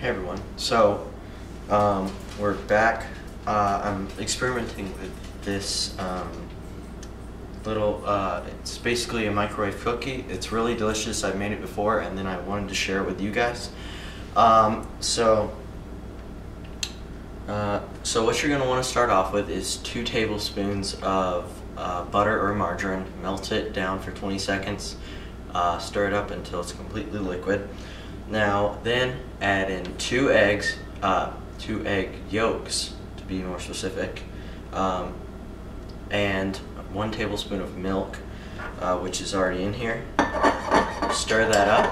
Hey everyone. So we're back. I'm experimenting with this little. It's basically a microwave cookie. It's really delicious. I've made it before, and then I wanted to share it with you guys. So what you're gonna want to start off with is 2 tablespoons of butter or margarine. Melt it down for 20 seconds. Stir it up until it's completely liquid. Now then add in 2 eggs, 2 egg yolks to be more specific, and 1 tablespoon of milk, which is already in here. Stir that up.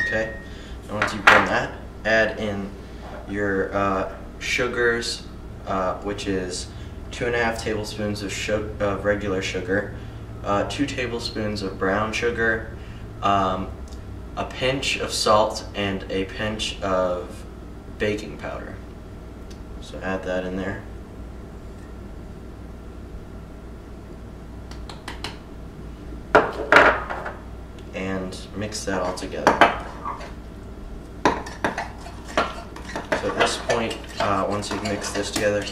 Okay, and once you've done that, add in your sugars, which is 2.5 tablespoons of regular sugar, 2 tablespoons of brown sugar, a pinch of salt, and a pinch of baking powder. So add that in there. And mix that all together. So at this point, once you've mixed this together,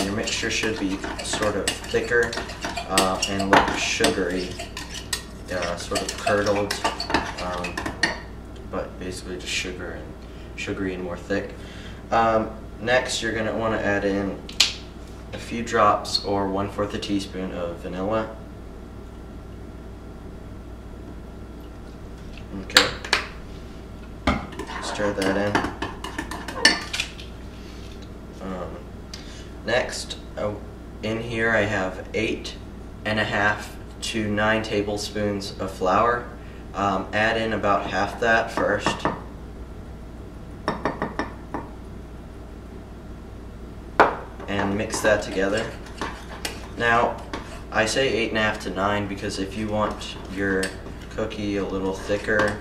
your mixture should be sort of thicker and look sugary, sort of curdled, but basically just sugary and more thick. Next, you're going to want to add in a few drops or 1/4 a teaspoon of vanilla. Okay. Stir that in. Next, in here I have 8.5 to 9 tablespoons of flour. Add in about half that first. And mix that together. Now, I say 8.5 to 9 because if you want your cookie a little thicker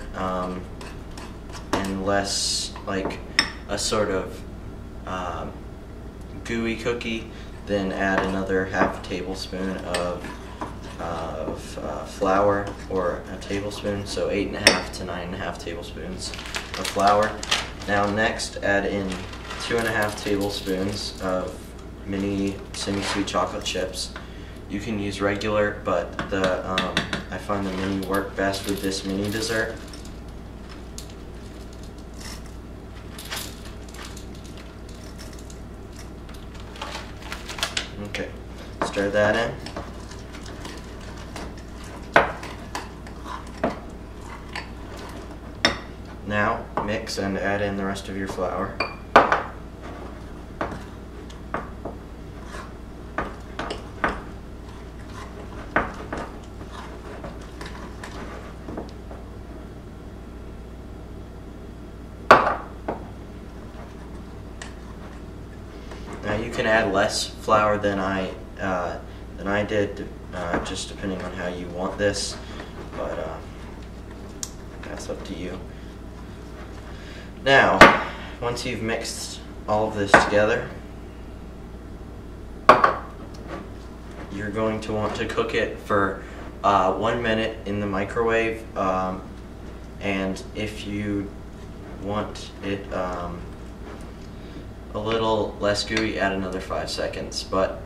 and less like a sort of gooey cookie, then add another half tablespoon of flour, or a tablespoon, so 8.5 to 9.5 tablespoons of flour. Now next, add in 2.5 tablespoons of mini semi-sweet chocolate chips. You can use regular, but I find the mini work best with this mini dessert. Okay, stir that in. Now mix and add in the rest of your flour. Now you can add less flour than I did, just depending on how you want this, but that's up to you. Now, once you've mixed all of this together, you're going to want to cook it for 1 minute in the microwave, and if you want it a little less gooey, add another 5 seconds, but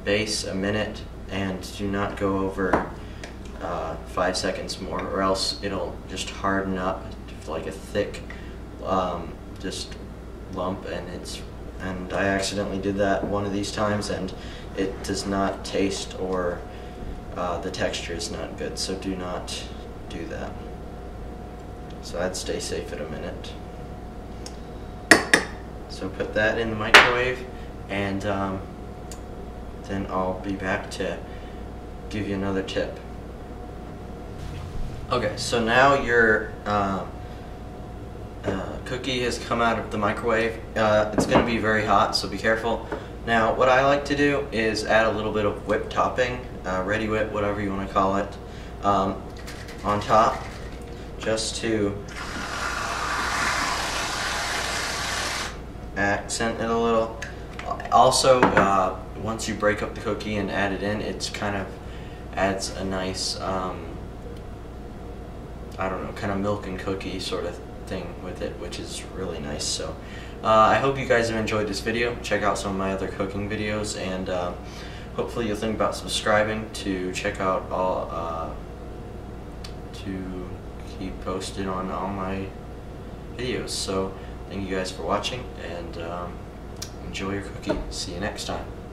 base a minute and do not go over 5 seconds more, or else it'll just harden up to like a thick just lump, and I accidentally did that one of these times, and it does not taste, or the texture is not good, so do not do that. So I'd stay safe at a minute. So put that in the microwave, and then I'll be back to give you another tip. Okay, so now your cookie has come out of the microwave. It's going to be very hot, so be careful. Now, what I like to do is add a little bit of whipped topping, ready whip, whatever you want to call it, on top, just to accent it a little. Also, once you break up the cookie and add it in, it's kind of adds a nice, I don't know, kind of milk and cookie sort of thing with it, which is really nice. So I hope you guys have enjoyed this video. Check out some of my other cooking videos, and hopefully you'll think about subscribing to check out all, to keep posted on all my videos. So thank you guys for watching, and enjoy your cookie. See you next time.